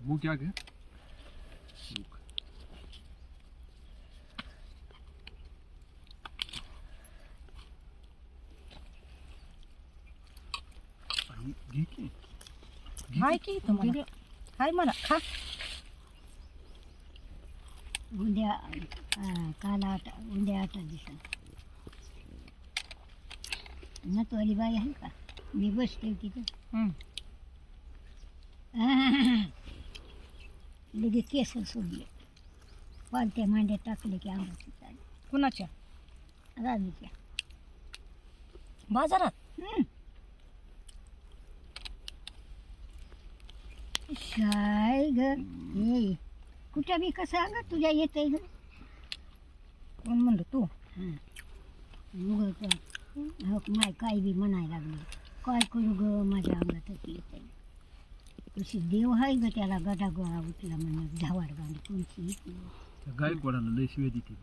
मुख्या घे घे की हाय की तुम्हाला हाय म्हणा खा उद्या काल उद्या 8 दिवसात नतवाली बाई आहे का मी बसते तिथं लगेच केस सोडले पालत्या मांड्या टाकले की आंबाची चालेल कुणाच्या राजूच्या बाजारात काय ग ये कुठं बी कसं अगं तुझ्या येते ग कोण म्हणलं तू माय काय बी म्हणायला लागली काय करू ग माझ्या अंगात येते कशी देव आहे ग त्याला गडा गोळा उठला म्हणून झावाड गाडी कोणची गायकवाडाला लय शिव्या देते